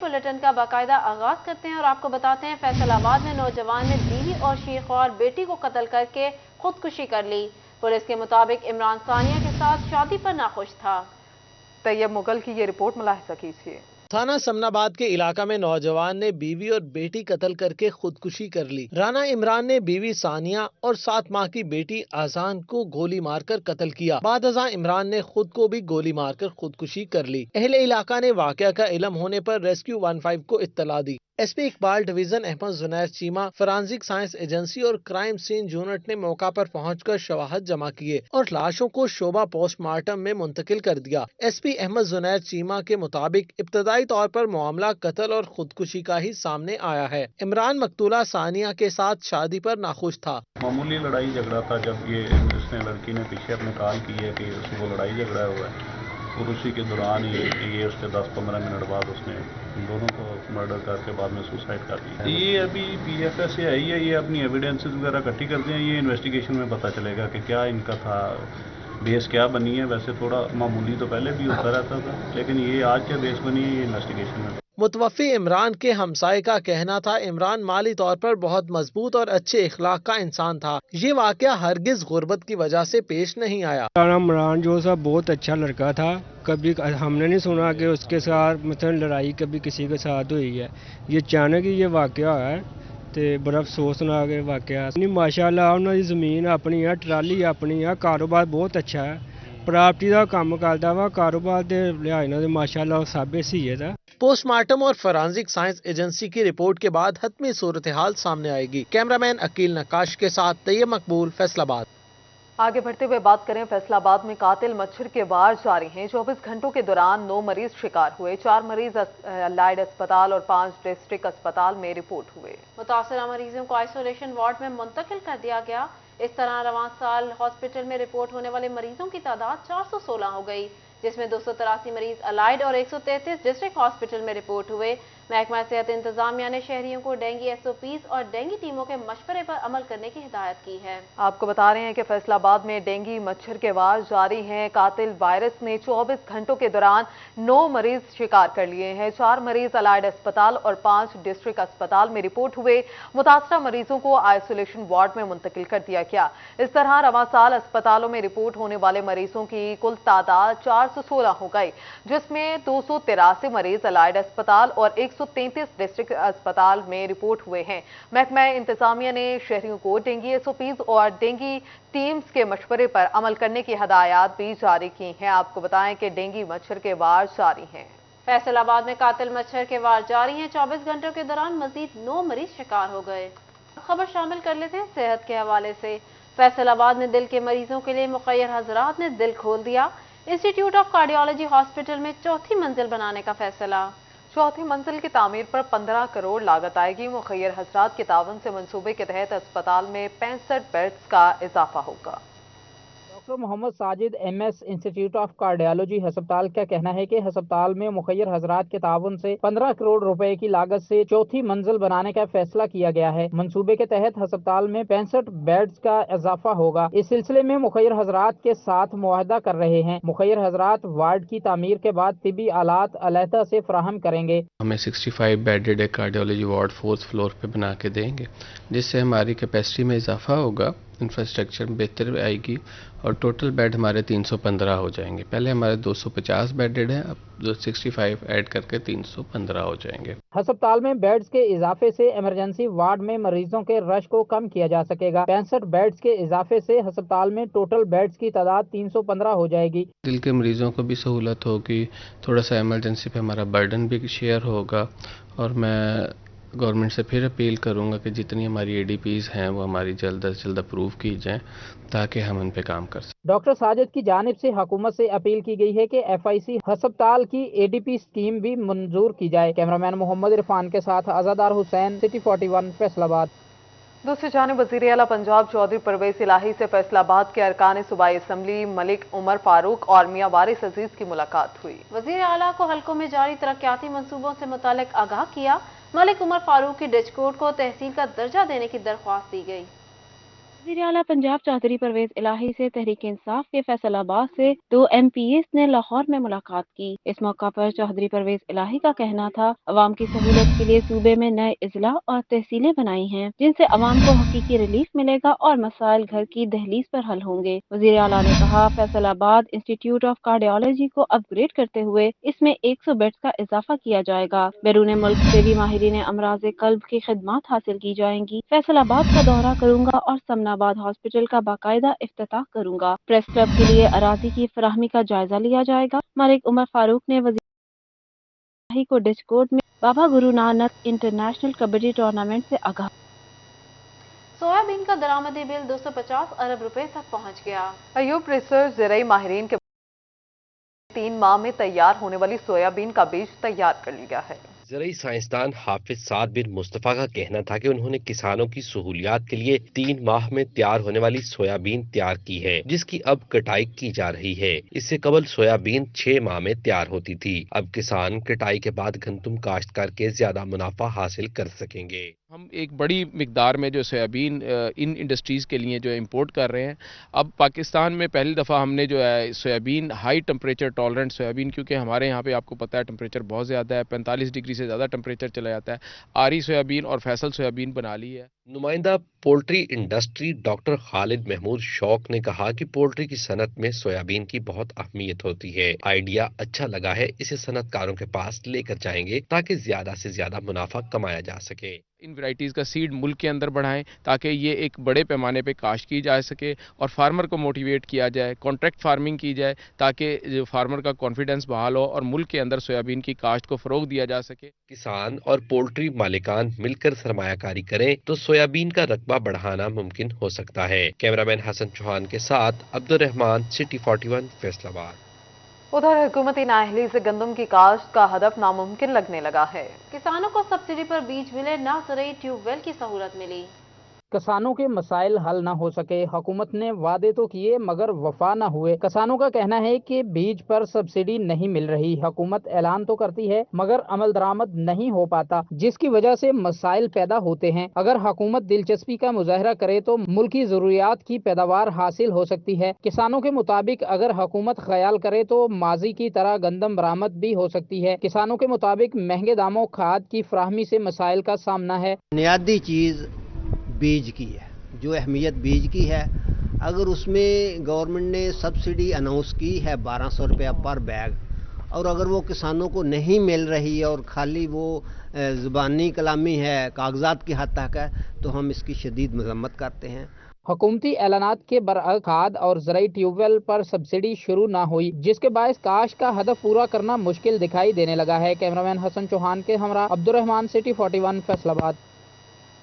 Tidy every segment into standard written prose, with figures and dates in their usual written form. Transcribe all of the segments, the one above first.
Bulletin का बाकायदा आगाज करते हैं और आपको बताते हैं फैसलाबाद में नौजवान ने बीवी और शीखवार बेटी को कत्ल करके खुदकुशी कर ली। पुलिस के मुताबिक इमरान सानिया के साथ शादी पर नाखुश था। तैयब मुगल की ये रिपोर्ट मुलाहिजा कीजिए। थाना समनाबाद के इलाका में नौजवान ने बीवी और बेटी कत्ल करके खुदकुशी कर ली। राना इमरान ने बीवी सानिया और 7 माह की बेटी आजान को गोली मारकर कत्ल किया। बाद अज़ां इमरान ने खुद को भी गोली मारकर खुदकुशी कर ली। अहले इलाका ने वाकया का इल्म होने पर रेस्क्यू 15 को इत्तला दी। SP Iqbal division Ahmad जुनैर Cheema, forensic science agency और क्राइम सीन यूनिट ने मौका पर पहुंचकर शवाहद जमा किए और लाशों को शोबा पोस्टमार्टम में मुंतकिल कर दिया। एसपी अहमद जुनैर चीमा के मुताबिक इब्तदाई तौर पर मामला कत्ल और खुदकुशी का ही सामने आया है। इमरान मकतूला सानिया के साथ शादी पर नाखुश था। मामूली लड़ाई झगड़ा था, जब ये इसने लड़की ने पीछे अपने कॉल की है कि उसको लड़ाई झगड़ा हुआ है और उसी के दौरान ये उसके 10-15 मिनट बाद उसने इन दोनों को मर्डर करके बाद में सुसाइड कर दिया। ये अभी पीएफएस से आई है, ये अपनी एविडेंसेस वगैरह इकट्ठी करते हैं, ये इन्वेस्टिगेशन में पता चलेगा कि क्या इनका था, बेस क्या बनी है। वैसे थोड़ा मामूली तो पहले भी होता रहता था, लेकिन ये आज क्या बेस बनी है ये इन्वेस्टिगेशन में। मुतवफ़ी इमरान के हमसाये का कहना था इमरान माली तौर पर बहुत मजबूत और अच्छे इखलाक का इंसान था। ये वाकया हरगिज गुर्बत की वजह से पेश नहीं आया। इमरान जो सा बहुत अच्छा लड़का था, कभी हमने नहीं सुना कि उसके साथ मतलब लड़ाई कभी किसी के साथ हुई है। ये अचानक ही ये वाकया है ते बड़ा अफसोसनाक वाकया। माशाअल्लाह उन्होंने जमीन अपनी है, ट्राली अपनी है, कारोबार बहुत अच्छा है, प्रॉपर्टी का काम करता वा, कारोबार के लिहाज नाल माशाअल्लाह साबित सी है। पोस्टमार्टम और फॉरेंसिक साइंस एजेंसी की रिपोर्ट के बाद हतमी सूरत हाल सामने आएगी। कैमरामैन अकील नक्काश के साथ तैयब मकबूल, फैसलाबाद। आगे बढ़ते हुए बात करें, फैसलाबाद में कातिल मच्छर के वार जारी हैं। 24 घंटों के दौरान 9 मरीज शिकार हुए। 4 मरीज अलाइड अस्पताल और 5 डिस्ट्रिक्ट अस्पताल में रिपोर्ट हुए। मुतासरा मरीजों को आइसोलेशन वार्ड में मुंतकिल कर दिया गया। इस तरह रवां साल हॉस्पिटल में रिपोर्ट होने वाले मरीजों की तादाद 416 हो गई, जिसमें 283 मरीज अलाइड और 133 डिस्ट्रिक्ट हॉस्पिटल में रिपोर्ट हुए। महकमा सेहत इंतजामिया ने शहरियों को डेंगू एसओपीज और डेंगू टीमों के मशवरे पर अमल करने की हिदायत की है। आपको बता रहे हैं कि फैसलाबाद में डेंगू मच्छर के वार जारी हैं। कातिल वायरस ने 24 घंटों के दौरान 9 मरीज शिकार कर लिए हैं। 4 मरीज अलाइड अस्पताल और 5 डिस्ट्रिक्ट अस्पताल में रिपोर्ट हुए। मुतासरा मरीजों को आइसोलेशन वार्ड में मुंतकिल कर दिया गया। इस तरह रवां साल अस्पतालों में रिपोर्ट होने वाले मरीजों की कुल तादाद 416 हो गई, जिसमें 283 मरीज अलाइड अस्पताल और 133 डिस्ट्रिक्ट अस्पताल में रिपोर्ट हुए हैं। महकमा इंतजामिया ने शहरियों को डेंगू एसओपीज और डेंगू टीम्स के मशवरे पर अमल करने की हदायत भी जारी की हैं। आपको बताएं कि डेंगू मच्छर के वार जारी हैं। फैसलाबाद में कातिल मच्छर के वार जारी हैं। 24 घंटों के दौरान मजीद 9 मरीज शिकार हो गए। खबर शामिल कर लेते हैं सेहत के हवाले से। फैसलाबाद में दिल के मरीजों के लिए मुखय्यर हजरात ने दिल खोल दिया। इंस्टीट्यूट ऑफ कार्डियोलॉजी हॉस्पिटल में चौथी मंजिल बनाने का फैसला। चौथी मंजिल की तामीर पर 15 करोड़ लागत आएगी। मुखय्यर हजरात के तावन से मंसूबे के तहत अस्पताल में 65 बेड्स का इजाफा होगा। Doctor Mohammad Sajid MS institute of cardiology अस्पताल का कहना है कि अस्पताल में मुखय्यर हजरात के ताउन से 15 करोड़ रुपए की लागत से चौथी मंजिल बनाने का फैसला किया गया है। मंसूबे के तहत अस्पताल में 65 बेड्स का इजाफा होगा। इस सिलसिले में मुखय्यर हजरात के साथ मुआहदा कर रहे हैं। मुखय्यर हजरात वार्ड की तामीर के बाद तिबी आलात अलहदा से फराहम करेंगे। हमें 65 बेडेड एक कार्डियोलॉजी वार्ड 4th फ्लोर पे बना के देंगे, जिससे हमारी कैपेसिटी में इजाफा होगा, इंफ्रास्ट्रक्चर बेहतर आएगी और टोटल बेड हमारे 315 हो जाएंगे। पहले हमारे 250 बेडेड हैं, अब 65 ऐड करके 315 हो जाएंगे। अस्पताल में बेड्स के इजाफे से इमरजेंसी वार्ड में मरीजों के रश को कम किया जा सकेगा। 65 बेड्स के इजाफे से अस्पताल में टोटल बेड्स की तादाद 315 हो जाएगी। दिल के मरीजों को भी सहूलत होगी, थोड़ा सा इमरजेंसी पे हमारा बर्डन भी शेयर होगा और मैं गवर्नमेंट से फिर अपील करूंगा कि जितनी हमारी एडीपीज हैं वो हमारी जल्द से जल्द अप्रूव की जाएं ताकि हम उन पे काम कर सकें। डॉक्टर साजिद की जानिब से हुकूमत से अपील की गई है कि एफआईसी अस्पताल की एडीपी स्कीम भी मंजूर की जाए। कैमरामैन मोहम्मद इरफान के साथ आजादार हुसैन, सिटी 41, फैसलाबाद। दूसरी जानिब वज़ीर आला पंजाब चौधरी परवेज इलाही से फैसलाबाद के अरकान सूबाई असम्बली मलिक उमर फारूक और मियां वारिस अजीज की मुलाकात हुई। वज़ीर आला को हल्कों में जारी तरक्याती मंसूबों से मुतालिक आगाह किया। मलिक उमर फारूक की डिस्ट्रिक्ट कोर्ट को तहसील का दर्जा देने की दरख्वास्त दी गई। वज़ीर आला पंजाब चौधरी परवेज इलाही से तहरीक इंसाफ के फैसलाबाद से 2 MPs ने लाहौर में मुलाकात की। इस मौका पर चौधरी परवेज इलाही का कहना था, अवाम की सहूलत के लिए सूबे में नए अजला और तहसीलें बनाई हैं, जिनसे अवाम को हकीकी रिलीफ मिलेगा और मसाइल घर की दहलीज पर हल होंगे। वज़ीर आला ने कहा, फैसलाबाद इंस्टीट्यूट ऑफ कार्डियोलॉजी को अपग्रेड करते हुए इसमें 100 बेड्स का इजाफा किया जाएगा। बैरून मुल्क से भी माहिरीन अमराज कल्ब की खिदमात हासिल की जाएंगी। फैसलाबाद का दौरा करूंगा और समनाबाद हॉस्पिटल का बाकायदा इफ्तिताह करूंगा। प्रेस क्लब के लिए अराजी की फराहमी का जायजा लिया जाएगा। मलिक उमर फारूक ने वज़ीर को डिस्कोर्ट में बाबा गुरु नानक इंटरनेशनल कबड्डी टूर्नामेंट से आगाह। सोयाबीन का दरामदी बिल 250 अरब रुपए तक पहुंच गया। अयूब रिसर्च ज़राई माहिरीन के 3 माह में तैयार होने वाली सोयाबीन का बीज तैयार कर लिया है। ज़राई साइंसदान हाफिज साद बिन मुस्तफ़ा का कहना था कि उन्होंने किसानों की सहूलियात के लिए 3 माह में तैयार होने वाली सोयाबीन तैयार की है, जिसकी अब कटाई की जा रही है। इससे कबल सोयाबीन 6 माह में तैयार होती थी। अब किसान कटाई के बाद गंदम काश्त करके ज्यादा मुनाफा हासिल कर सकेंगे। हम एक बड़ी मिकदार में जो सोयाबीन इन इंडस्ट्रीज़ के लिए जो इंपोर्ट कर रहे हैं। अब पाकिस्तान में पहली दफ़ा हमने जो है soybean high temperature tolerant soybean, क्योंकि हमारे यहाँ पे आपको पता है टेम्परेचर बहुत ज़्यादा है, 45 डिग्री से ज़्यादा टेम्परेचर चला जाता है, आरी सोयाबीन और फैसल सोयाबीन बना ली है। नुमाइंदा poultry industry doctor Khalid Mahmood Shauq ने कहा कि पोल्ट्री की सनत में सोयाबीन की बहुत अहमियत होती है। आइडिया अच्छा लगा है, इसे सनतकारों के पास लेकर जाएंगे ताकि ज्यादा से ज्यादा मुनाफा कमाया जा सके। इन वैरायटीज़ का सीड मुल्क के अंदर बढ़ाएं ताकि ये एक बड़े पैमाने पे काश्त की जा सके और फार्मर को मोटिवेट किया जाए, कॉन्ट्रैक्ट फार्मिंग की जाए ताकि जो फार्मर का कॉन्फिडेंस बहाल हो और मुल्क के अंदर सोयाबीन की काश्त को फ़रोग दिया जा सके। किसान और पोल्ट्री मालिकान मिलकर सरमायाकारी करें तो सोयाबीन का रकबा बढ़ाना मुमकिन हो सकता है। कैमरामैन हसन चौहान के साथ अब्दुल रहमान, सिटी 41, फैसलाबाद। उधर हुकूमती नाअहली से गंदम की काश्त का हदफ नामुमकिन लगने लगा है। किसानों को सब्सिडी पर बीज मिले, ना ज़राई ट्यूबवेल की सहूलत मिली। किसानों के मसाइल हल न हो सके। हुकूमत ने वादे तो किए मगर वफा न हुए। किसानों का कहना है कि बीज पर सब्सिडी नहीं मिल रही। हुकूमत ऐलान तो करती है मगर अमल दरामद नहीं हो पाता, जिसकी वजह से मसाइल पैदा होते हैं। अगर हुकूमत दिलचस्पी का मुजाहरा करे तो मुल्की जरूरियात की पैदावार हासिल हो सकती है। किसानों के मुताबिक अगर हुकूमत ख्याल करे तो माजी की तरह गंदम बरामद भी हो सकती है। किसानों के मुताबिक महंगे दामों खाद की फराहमी से मसाइल का सामना है। बुनियादी चीज़ बीज की है, जो अहमियत बीज की है। अगर उसमें गवर्नमेंट ने सब्सिडी अनाउंस की है 1200 रुपया पर बैग, और अगर वो किसानों को नहीं मिल रही है और खाली वो ज़ुबानी कलामी है, कागजात की हद तक है, तो हम इसकी शदीद मजम्मत करते हैं। हुकूमती ऐलानात के बरअक्स खाद और ज़राई ट्यूबवेल पर सब्सिडी शुरू न हुई, जिसके बायस काश्त का हदफ पूरा करना मुश्किल दिखाई देने लगा है। कैमरामैन हसन चौहान के हमरा अब्दुल रहमान, सिटी 41, फैसलाबाद।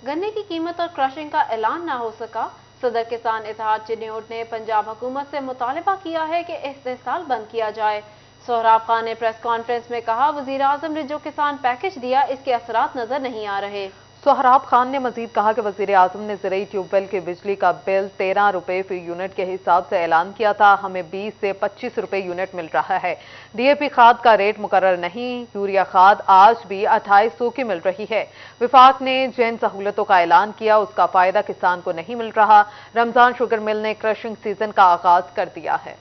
गन्ने की कीमत और क्रशिंग का ऐलान ना हो सका। सदर किसान इत्तेहाद चिन्योट ने पंजाब हुकूमत से मुतालबा किया है कि इस्तेसाल बंद किया जाए। सोहराब खान ने प्रेस कॉन्फ्रेंस में कहा, वज़ीर आज़म ने जो किसान पैकेज दिया इसके असरात नजर नहीं आ रहे। सोहराब खान ने मजीद कहा कि वज़ीर आज़म ने ज़राई ट्यूबवेल की बिजली का बिल 13 रुपए फी यूनिट के हिसाब से ऐलान किया था। हमें 20 से 25 रुपए यूनिट मिल रहा है। DAP खाद का रेट मुकर्रर नहीं। यूरिया खाद आज भी 2800 की मिल रही है। विफाक ने जिन सहूलतों का ऐलान किया उसका फायदा किसान को नहीं मिल रहा। रमजान शुगर मिल ने क्रशिंग सीजन का आगाज कर दिया है।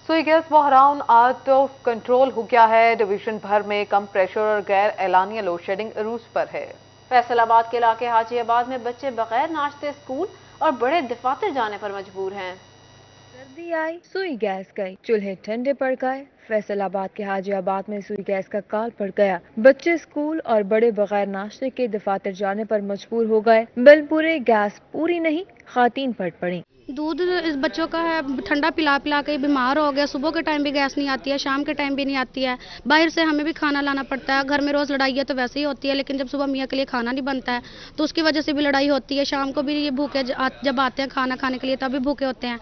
सुई गैस बहरान आउट ऑफ कंट्रोल हो गया है। डिवीजन भर में कम प्रेशर और गैर एलानिया लोड शेडिंग अरूज पर है। फैसलाबाद के इलाके हाजीआबाद में बच्चे बगैर नाश्ते स्कूल और बड़े दफातर जाने पर मजबूर हैं। सर्दी आई, सुई गैस गई, चूल्हे ठंडे पड़ गए। फैसलाबाद के हाजीआबाद में सुई गैस का काल पड़ गया। बच्चे स्कूल और बड़े बगैर नाश्ते के दफातर जाने पर मजबूर हो गए। बिल पूरे, गैस पूरी नहीं, खातीन पट पड़ी। दूध इस बच्चों का है, ठंडा पिला पिला के बीमार हो गया। सुबह के टाइम भी गैस नहीं आती है, शाम के टाइम भी नहीं आती है। बाहर से हमें भी खाना लाना पड़ता है। घर में रोज लड़ाई है तो वैसे ही होती है, लेकिन जब सुबह मियाँ के लिए खाना नहीं बनता है तो उसकी वजह से भी लड़ाई होती है। शाम को भी ये भूखे जब आते हैं खाना खाने के लिए तब भी भूखे होते हैं।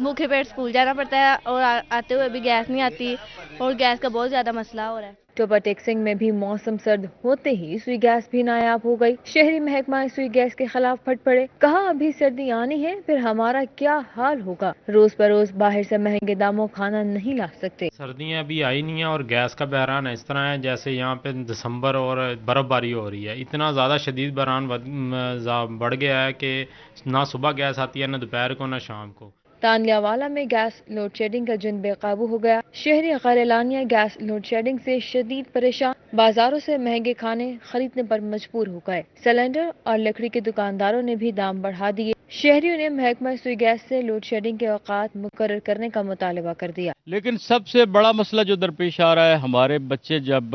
भूखे पेट स्कूल जाना पड़ता है और आते हुए भी गैस नहीं आती और गैस का बहुत ज्यादा मसला हो रहा है। टोपा टेक्सिंग में भी मौसम सर्द होते ही सुई गैस भी नायाब हो गई। शहरी महकमा सुई गैस के खिलाफ फट पड़े, कहा अभी सर्दी आनी है, फिर हमारा क्या हाल होगा। रोज बरोज बाहर से महंगे दामों खाना नहीं ला सकते। सर्दियाँ अभी आई नहीं है और गैस का बहरान इस तरह है जैसे यहाँ पे दिसंबर और बर्फबारी हो रही है। इतना ज़्यादा शदीद बहरान बढ़ गया है कि ना सुबह गैस आती है, ना दोपहर को, ना शाम को। तानियावाला में गैस लोड शेडिंग का जिन बेकाबू हो गया। शहरी गैर एलानिया गैस लोड शेडिंग से शदीद परेशान, बाजारों से महंगे खाने खरीदने पर मजबूर हो गए। सिलेंडर और लकड़ी के दुकानदारों ने भी दाम बढ़ा दिए। शहरियों ने महकमा सुई गैस से लोड शेडिंग के औकात मुकर्रर करने का मुतालबा कर दिया। लेकिन सबसे बड़ा मसला जो दरपेश आ रहा है, हमारे बच्चे जब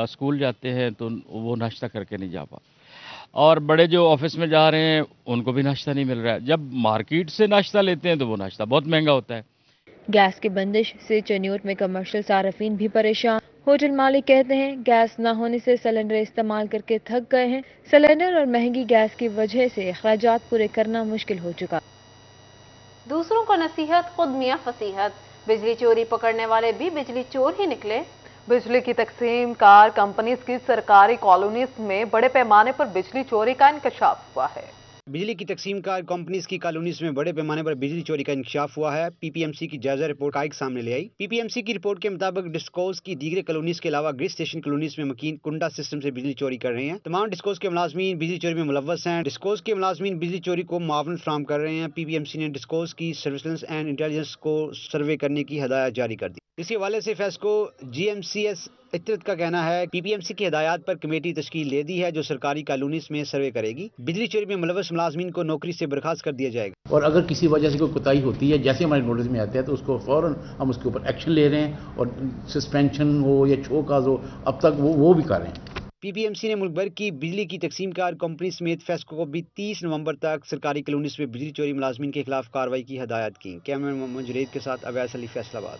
स्कूल जाते हैं तो वो नाश्ता करके नहीं जा पाते, और बड़े जो ऑफिस में जा रहे हैं उनको भी नाश्ता नहीं मिल रहा है। जब मार्केट से नाश्ता लेते हैं तो वो नाश्ता बहुत महंगा होता है। गैस की बंदिश से चन्योट में कमर्शियल सार्फिन भी परेशान। होटल मालिक कहते हैं गैस न होने से सिलेंडर इस्तेमाल करके थक गए हैं। सिलेंडर और महंगी गैस की वजह से अखराजात पूरे करना मुश्किल हो चुका। दूसरों को नसीहत, खुद मियां फसीहत। बिजली चोरी पकड़ने वाले भी बिजली चोर ही निकले। बिजली की तकसीम कार कंपनीज की सरकारी कॉलोनीज में बड़े पैमाने पर बिजली चोरी का इंकशाफ हुआ है। बिजली की तकसीम कार कंपनीज की कॉलोनीज में बड़े पैमाने पर बिजली चोरी का इंकशाफ हुआ है। पीपीएमसी की जायजा रिपोर्ट कायक सामने ले आई। पीपीएमसी की रिपोर्ट के मुताबिक डिस्कोस की दीगर कॉलोनीज के अलावा ग्रिड स्टेशन कॉलोनीज में मकीन कुंडा सिस्टम से बिजली चोरी कर रहे हैं। तमाम डिस्कोस के मुलाजमीन बिजली चोरी में मुलव्वस हैं। डिस्कोस के मुलाजमीन बिजली चोरी को मुआवनत फराहम कर रहे हैं। पीपीएमसी ने डिस्कोस की सर्विलेंस एंड इंटेलिजेंस को सर्वे करने की हदायत जारी कर दी। इसी हवाले से फेस्को GMCS इतरत का कहना है पीपीएमसी की हिदायत पर कमेटी तश्कील दे दी है जो सरकारी कॉलोनीज में सर्वे करेगी। बिजली चोरी में मुलव्वस मुलाजमीन को नौकरी से बर्खास्त कर दिया जाएगा। और अगर किसी वजह से कोई कोताही होती है, जैसे हमारे नोटिस में आते हैं, तो उसको फौरन हम उसके ऊपर एक्शन ले रहे हैं और सस्पेंशन हो या शोकाज हो, अब तक वो भी कर रहे हैं। पीपीएमसी ने मुल्क भर की बिजली की तकसीम कार कंपनी समेत फेस्को को भी 30 नवंबर तक सरकारी कॉलोनीज में बिजली चोरी मुलाजमीन के खिलाफ कार्रवाई की हदायत की। कैमरामैन मोहम्मद जुनैद के साथ अवैस अली, फैसलाबाद।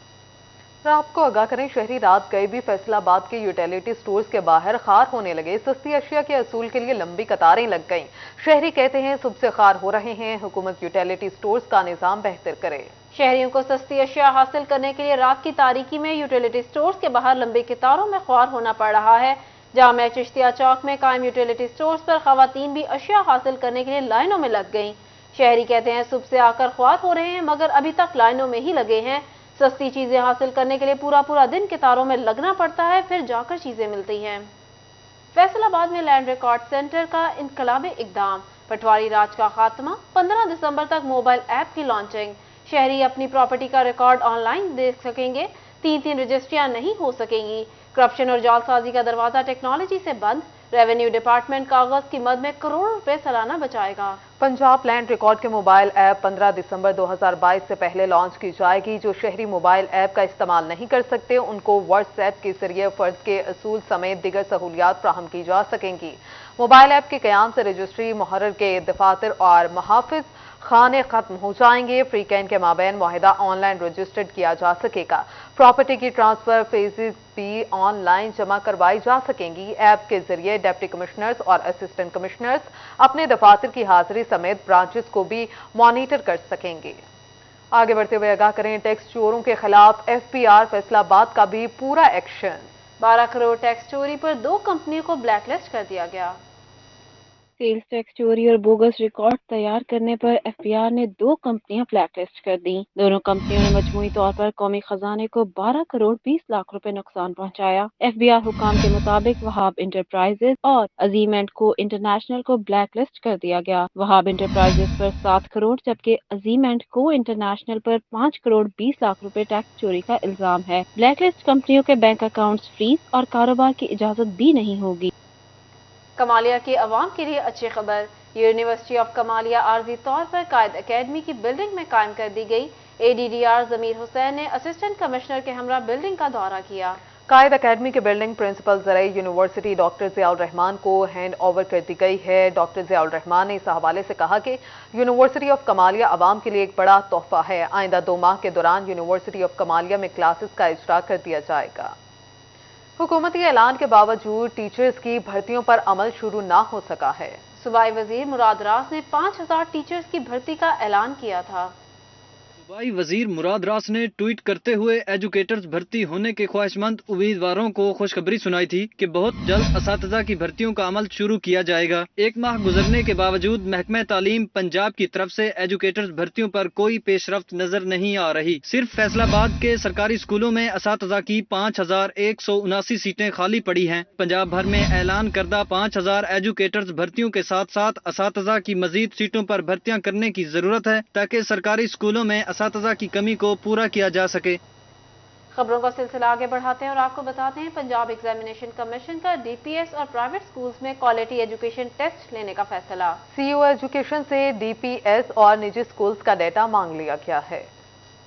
आपको आगाह करें, शहरी रात गए भी फैसलाबाद के यूटिलिटी स्टोर्स के बाहर खार होने लगे। सस्ती अशिया के असूल के लिए लंबी कतारें लग गईं। शहरी कहते हैं सुबह से खार हो रहे हैं, हुकूमत यूटिलिटी स्टोर्स का निजाम बेहतर करे। शहरियों को सस्ती अशिया हासिल करने के लिए रात की तारीकी में यूटिलिटी स्टोर्स के बाहर लंबी कतारों में ख्वार होना पड़ रहा है। जामिया चिश्तिया चौक में कायम यूटिलिटी स्टोर्स पर खवातीन भी अशिया हासिल करने के लिए लाइनों में लग गईं। शहरी कहते हैं सुबह से आकर ख्वार हो रहे हैं मगर अभी तक लाइनों में ही लगे हैं। सस्ती चीजें हासिल करने के लिए पूरा दिन कतारों में लगना पड़ता है, फिर जाकर चीजें मिलती हैं। फैसलाबाद में लैंड रिकॉर्ड सेंटर का इनकलाबी इकदाम, पटवारी राज का खात्मा, 15 दिसंबर तक मोबाइल ऐप की लॉन्चिंग। शहरी अपनी प्रॉपर्टी का रिकॉर्ड ऑनलाइन देख सकेंगे, 3 रजिस्ट्रियां नहीं हो सकेंगी। करप्शन और जालसाजी का दरवाजा टेक्नोलॉजी से बंद। रेवेन्यू डिपार्टमेंट कागज की मद में करोड़ों रुपए सालाना बचाएगा। पंजाब लैंड रिकॉर्ड के मोबाइल ऐप 15 दिसंबर 2022 से पहले लॉन्च की जाएगी। जो शहरी मोबाइल ऐप का इस्तेमाल नहीं कर सकते उनको व्हाट्सएप के जरिए फर्ज के असूल समेत दीगर सहूलियात फ्राहम की जा सकेंगी। मोबाइल ऐप के कयाम से रजिस्ट्री, मुहर्रर के दफातर और मुहाफिज खाने खत्म हो जाएंगे। फ्री कैन के माबैन मुआहिदा ऑनलाइन रजिस्टर्ड किया जा सकेगा। प्रॉपर्टी की ट्रांसफर फीसेज भी ऑनलाइन जमा करवाई जा सकेंगी। ऐप के जरिए डिप्टी कमिश्नर्स और असिस्टेंट कमिश्नर्स अपने दफातर की हाजिरी समेत ब्रांचेस को भी मॉनिटर कर सकेंगे। आगे बढ़ते हुए आगाह करें, टैक्स चोरों के खिलाफ FPR फैसलाबाद का भी पूरा एक्शन। 12 करोड़ टैक्स चोरी पर 2 कंपनियों को ब्लैकलिस्ट कर दिया गया। सेल्स टैक्स चोरी और बोगस रिकॉर्ड तैयार करने पर FPR ने 2 कंपनियां ब्लैकलिस्ट कर दी। दोनों कंपनियों ने मजमूई तौर पर कौमी खजाने को 12 करोड़ 20 लाख रुपए नुकसान पहुंचाया। FBR हुकाम के मुताबिक वहाब इंटरप्राइजेज और अजीम एंड को इंटरनेशनल को ब्लैकलिस्ट कर दिया गया। वहाब इंटरप्राइजेज पर 7 करोड़ जबकि अजीम एंड को इंटरनेशनल पर 5 करोड़ 20 लाख रुपए टैक्स चोरी का इल्जाम है। ब्लैकलिस्ट कंपनियों के बैंक अकाउंट्स फ्रीज और कारोबार की इजाजत भी नहीं होगी। कमालिया की अवाम के लिए अच्छी खबर, यूनिवर्सिटी ऑफ कमालिया आर्जी तौर पर कायद एकेडमी की बिल्डिंग में कायम कर दी गई। ADDR जमीर हुसैन ने असिस्टेंट कमिश्नर के हमरा बिल्डिंग का दौरा किया। कायद एकेडमी की बिल्डिंग प्रिंसिपल ज़राई यूनिवर्सिटी डॉक्टर ज़ियाउर रहमान को हैंड ओवर कर दी गई है। डॉक्टर ज़ियाउर रहमान ने इस हवाले से कहा कि यूनिवर्सिटी ऑफ कमालिया अवाम के लिए एक बड़ा तोहफा है। आइंदा 2 माह के दौरान यूनिवर्सिटी ऑफ कमालिया में क्लासेस का इजरा कर दिया जाएगा। हुकूमती ऐलान के बावजूद टीचर्स की भर्तियों पर अमल शुरू ना हो सका है। सूबाई वजीर मुराद रास ने 5000 टीचर्स की भर्ती का ऐलान किया था। सूबाई वजीर मुराद रास ने ट्वीट करते हुए एजुकेटर्स भर्ती होने के ख्वाहिशमंद उम्मीदवारों को खुशखबरी सुनाई थी कि बहुत जल्द असातिज़ा की भर्तियों का अमल शुरू किया जाएगा। एक माह गुजरने के बावजूद महकमा तालीम पंजाब की तरफ से एजुकेटर्स भर्तियों पर कोई पेशरफ्त नजर नहीं आ रही। सिर्फ फैसलाबाद के सरकारी स्कूलों में असातिज़ा की 5179 सीटें खाली पड़ी हैं। पंजाब भर में ऐलान करदा 5000 एजुकेटर्स भर्तियों के साथ साथ असातिज़ा की मजीद सीटों पर भर्तियां करने की जरूरत है ताकि सरकारी स्कूलों में असातिज़ा की कमी को पूरा किया जा सके। खबरों का सिलसिला आगे बढ़ाते हैं और आपको बताते हैं पंजाब एग्जामिनेशन कमीशन का डीपीएस और प्राइवेट स्कूल्स में क्वालिटी एजुकेशन टेस्ट लेने का फैसला। सीईओ एजुकेशन से डीपीएस और निजी स्कूल्स का डेटा मांग लिया गया है।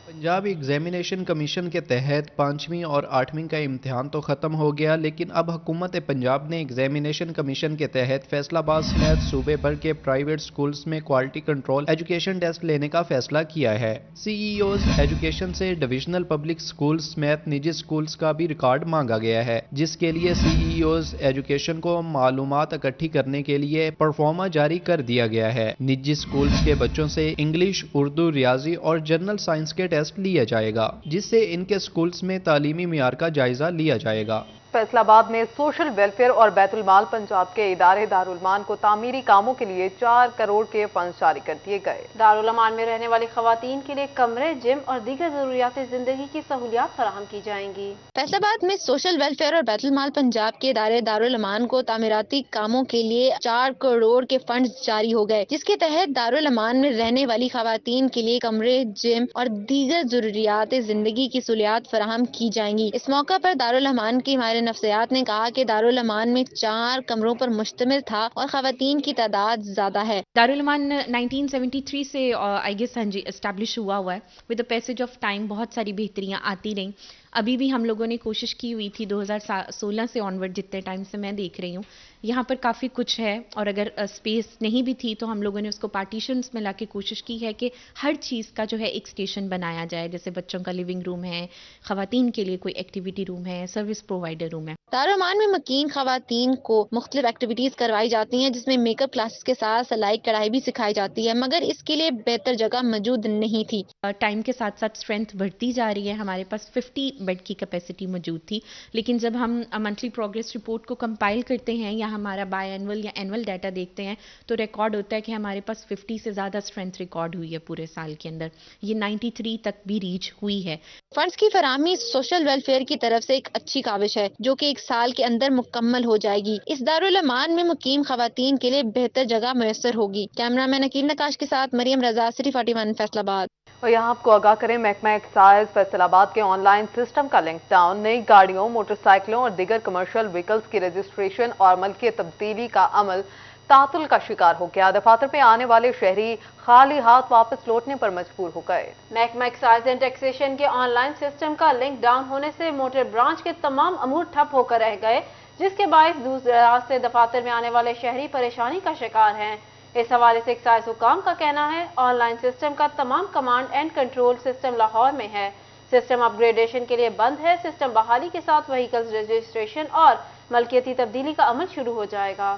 पंजाब एग्जामिनेशन कमीशन के तहत 5वीं और 8वीं का इम्तिहान तो ख़त्म हो गया, लेकिन अब हुकूमत पंजाब ने एग्जामिनेशन कमीशन के तहत फैसलाबाद समेत सूबे भर के प्राइवेट स्कूल्स में क्वालिटी कंट्रोल एजुकेशन टेस्ट लेने का फैसला किया है। सीईओज एजुकेशन से डिविजनल पब्लिक स्कूल्स समेत निजी स्कूल्स का भी रिकॉर्ड मांगा गया है, जिसके लिए सीईओज एजुकेशन को मालूमात इकट्ठी करने के लिए परफॉर्मा जारी कर दिया गया है। निजी स्कूल्स के बच्चों से इंग्लिश, उर्दू, रियाजी और जनरल साइंस के टेस्ट लिया जाएगा, जिससे इनके स्कूल्स में तालीमी मियार का जायजा लिया जाएगा। फैसलाबाद में सोशल वेलफेयर और बैतुल माल पंजाब के इदारे दारुल अमान को तामीरी कामों के लिए 4 करोड़ के फंड जारी कर दिए गए। दारुल अमान में रहने वाली खवातीन के लिए कमरे, जिम और दीगर जरूरियात जिंदगी की सहूलियात फराहम की जाएंगी। फैसलाबाद में सोशल वेलफेयर और बैतुल माल पंजाब के इदारे दारुल अमान को तामीराती कामों के लिए 4 करोड़ के फंड जारी हो गए, जिसके तहत दारुल अमान में रहने वाली खवातीन के लिए कमरे, जिम और दीगर जरूरियात जिंदगी की सहूलियात फराहम की जाएंगी। इस मौका पर दारुल अमान की नफ्सियात ने कहा कि दारुल अमान में 4 कमरों पर मुश्तमिल था और खवातीन की तादाद ज्यादा है। दारुल अमान 1973 से आई गेस हाँ जी एस्टैब्लिश हुआ है। With the passage of time बहुत सारी बेहतरियां आती रहीं। अभी भी हम लोगों ने कोशिश की हुई थी 2016 से ऑनवर्ड, जितने टाइम से मैं देख रही हूँ यहाँ पर काफ़ी कुछ है, और अगर स्पेस नहीं भी थी तो हम लोगों ने उसको पार्टीशंस में लाके कोशिश की है कि हर चीज़ का जो है एक स्टेशन बनाया जाए। जैसे बच्चों का लिविंग रूम है, खवातीन के लिए कोई एक्टिविटी रूम है, सर्विस प्रोवाइडर रूम है। दारुल अमान में मकीन खवातीन को मुख्तलिफ एक्टिविटीज करवाई जाती हैं, जिसमें मेकअप क्लासेस के साथ सिलाई कढ़ाई भी सिखाई जाती है, मगर इसके लिए बेहतर जगह मौजूद नहीं थी। टाइम के साथ साथ स्ट्रेंथ बढ़ती जा रही है। हमारे पास 50 बेड की कैपेसिटी मौजूद थी, लेकिन जब हम मंथली प्रोग्रेस रिपोर्ट को कंपाइल करते हैं या हमारा बाय एनुअल या एनुअल डाटा देखते हैं तो रिकॉर्ड होता है कि हमारे पास 50 से ज़्यादा स्ट्रेंथ रिकॉर्ड हुई है पूरे साल के अंदर। ये 93 तक भी रीच हुई है। फंड्स की फराहमी सोशल वेलफेयर की तरफ से एक अच्छी काविश है, जो कि 1 साल के अंदर मुकम्मल हो जाएगी। इस दारुल अमान में मुकीम खवातीन के लिए बेहतर जगह मैसर होगी। कैमरामैन अकील नकाश के साथ मरियम रजा, सिटी 41 फैसलाबाद। और यहाँ आपको आगाह करें, महकमा एक्साइज फैसलाबाद के ऑनलाइन सिस्टम का लिंक डाउन, नई गाड़ियों, मोटरसाइकिलों और दीगर कमर्शियल व्हीकल्स की रजिस्ट्रेशन और मलकियत तब्दीली का अमल तातुल का शिकार हो गया। दफातर पे आने वाले शहरी खाली हाथ वापस लौटने पर मजबूर हो गए। महकमा एक्साइज एंड टैक्सेशन के ऑनलाइन सिस्टम का लिंक डाउन होने से मोटर ब्रांच के तमाम अमूर ठप होकर रह गए, जिसके बायस दूर दराज से दफातर में आने वाले शहरी परेशानी का शिकार हैं। इस हवाले से एक्साइज हुकाम का कहना है ऑनलाइन सिस्टम का तमाम command and control system Lahore में है। सिस्टम अपग्रेडेशन के लिए बंद है। सिस्टम बहाली के साथ व्हीकल्स रजिस्ट्रेशन और मलकियती तब्दीली का अमल शुरू हो जाएगा।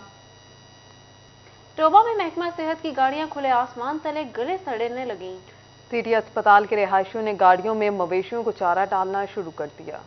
टोबा में महकमा सेहत की गाड़ियां खुले आसमान तले गले सड़ने लगीं। सिटी अस्पताल के रिहायशियों ने गाड़ियों में मवेशियों को चारा डालना शुरू कर दिया।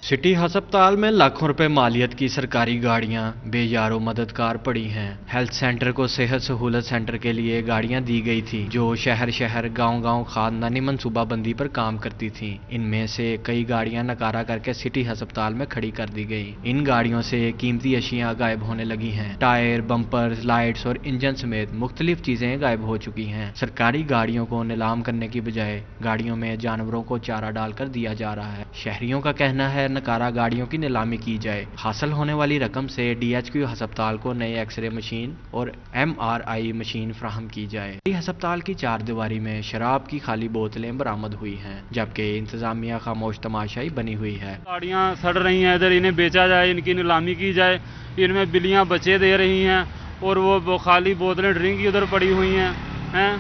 सिटी अस्पताल में लाखों रुपए मालियत की सरकारी गाड़ियां बेयारो मददगार पड़ी हैं। हेल्थ सेंटर को सेहत सहूलत सेंटर के लिए गाड़ियां दी गई थी, जो शहर शहर गांव-गांव खानदानी मनसूबाबंदी पर काम करती थी। इनमें से कई गाड़ियां नकारा करके सिटी अस्पताल में खड़ी कर दी गई। इन गाड़ियों से कीमती अशियां गायब होने लगी हैं। टायर, बम्पर्स, लाइट्स और इंजन समेत मुख्तलिफ चीजें गायब हो चुकी हैं। सरकारी गाड़ियों को नीलाम करने की बजाय गाड़ियों में जानवरों को चारा डालकर दिया जा रहा है। शहरियों का कहना है नकारा गाड़ियों की नीलामी की जाए। हासिल होने वाली रकम से DHQ अस्पताल को नए एक्सरे मशीन और MRI मशीन फ्राहम की जाए। अस्पताल की 4 दीवारी में शराब की खाली बोतलें बरामद हुई हैं, जबकि इंतजामिया खामोश तमाशाई बनी हुई है। गाड़ियाँ सड़ रही हैं, इधर इन्हें बेचा जाए, इनकी नीलामी की जाए। इनमें बिल्लियाँ बच्चे दे रही हैं और वो खाली बोतलें ड्रिंक की उधर पड़ी हुई हैं।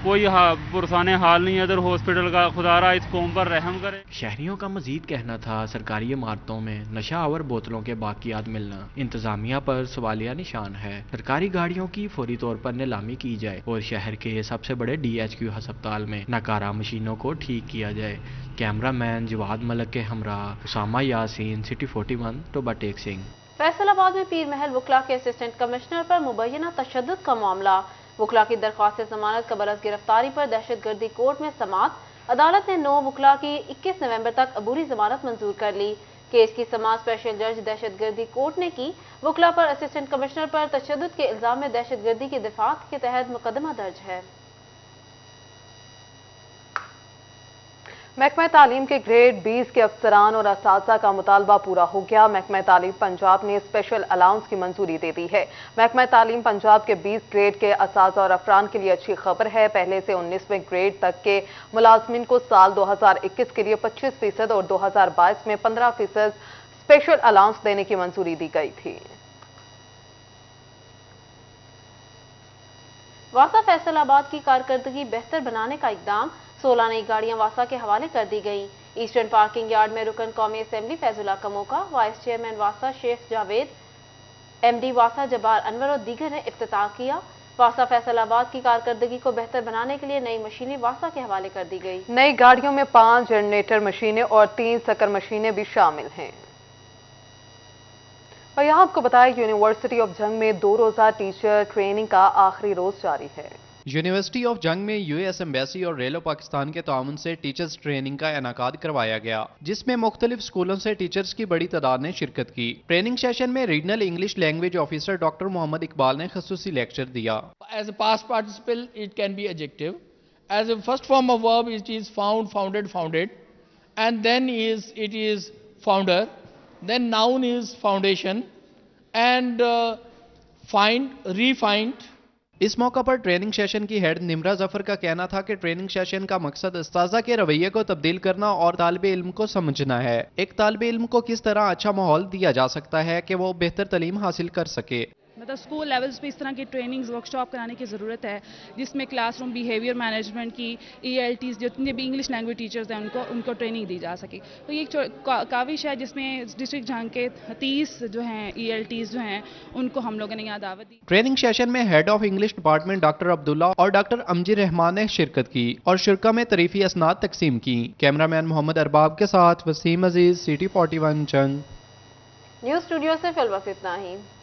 कोई पुरसाने हाल नहीं है इधर हॉस्पिटल का। खुदा रहा इस कौम पर रहम करे। शहरियों का मजीद कहना था सरकारी इमारतों में नशा आवर बोतलों के बाकियात मिलना इंतजामिया पर सवालिया निशान है। सरकारी गाड़ियों की फौरी तौर पर नीलामी की जाए और शहर के सबसे बड़े DHQ हस्पताल में नाकारा मशीनों को ठीक किया जाए। कैमरामैन जवाद मलक के हमरा उसामा यासीन, सिटी 41, टोबा टेक सिंह। फैसलाबाद में पीर महल वकला के असिस्टेंट कमिश्नर पर मुबैना तशद्दुद का मामला। वकला की दरख्वास्त जमानत कबरस गिरफ्तारी पर दहशतगर्दी कोर्ट में समाअत। अदालत ने 9 वकला की 21 नवंबर तक अबूरी जमानत मंजूर कर ली। केस की समाअत स्पेशल जज दहशतगर्दी कोर्ट ने की। वकला पर असिस्टेंट कमिश्नर पर तशद्दुद के इल्जाम में दहशतगर्दी की दिफा के तहत मुकदमा दर्ज है। महकमा तालीम के ग्रेड 20 के अफसरान और असातिज़ा का मुतालबा पूरा हो गया। महकमा तालीम पंजाब ने स्पेशल अलाउंस की मंजूरी दे दी है। महकमा तालीम पंजाब के 20 ग्रेड के असातिज़ा और अफरान के लिए अच्छी खबर है। पहले से 19वें ग्रेड तक के मुलाजमिन को साल 2021 के लिए 25% और 2022 में 15% स्पेशल अलाउंस देने की मंजूरी दी गई थी। वासा फैसलाबाद की कारकर्दगी बेहतर बनाने का इकदाम। 16 नई गाड़ियां वासा के हवाले कर दी गई। ईस्टर्न पार्किंग यार्ड में रुकन कौमी assembly Faizullah Kamoka, vice chairman वासा शेख जावेद, MD वासा जबार अनवर और दीगर ने इफ्तिताह किया। वासा फैसलाबाद की कारकर्दगी को बेहतर बनाने के लिए नई मशीनें वासा के हवाले कर दी गई। नई गाड़ियों में 5 जनरेटर मशीनें और 3 सकर मशीनें भी शामिल हैं। और यहाँ आपको बताया यूनिवर्सिटी ऑफ जंग में 2 रोजा टीचर ट्रेनिंग का आखिरी रोज जारी है। यूनिवर्सिटी ऑफ जंग में US एम्बेसी और रेलो पाकिस्तान के ताउन से टीचर्स ट्रेनिंग का इनाकाद करवाया गया, जिसमें मुख्तलिफ स्कूलों से टीचर्स की बड़ी तादाद ने शिरकत की। ट्रेनिंग सेशन में regional English language officer doctor Mohammad Iqbal ने खसूसी लेक्चर दिया। As a past participle, it can be adjective. As a first form of verb, it is found, founded, founded, and then it is founder. Then noun is foundation, and find, refind. इस मौका पर training session की head Nimra Zafar का कहना था कि training session का मकसद उस्ताज़ा के रवैये को तब्दील करना और तालिबे इल्म को समझना है। एक तालिबे इल्म को किस तरह अच्छा माहौल दिया जा सकता है कि वो बेहतर तालीम हासिल कर सके। मतलब स्कूल लेवल्स पे इस तरह की ट्रेनिंग्स वर्कशॉप कराने की ज़रूरत है, जिसमें क्लासरूम बिहेवियर मैनेजमेंट की, ELTs, जितने भी इंग्लिश लैंग्वेज टीचर्स हैं उनको ट्रेनिंग दी जा सके। तो ये एक काविश है जिसमें डिस्ट्रिक्ट जंग के 30 जो हैं ELTs जो हैं उनको हम लोगों ने यहाँ दावत दी। ट्रेनिंग सेशन में head of English department doctor Abdullah और डॉक्टर अमजी रहमान ने शिरकत की और शुरका में तरीफी असनाद तकसीम की। कैमरामैन मोहम्मद अरबाब के साथ वसीम अजीज, सिटी 41 जंग। न्यूज़ स्टूडियो से फिल वक्त इतना ही।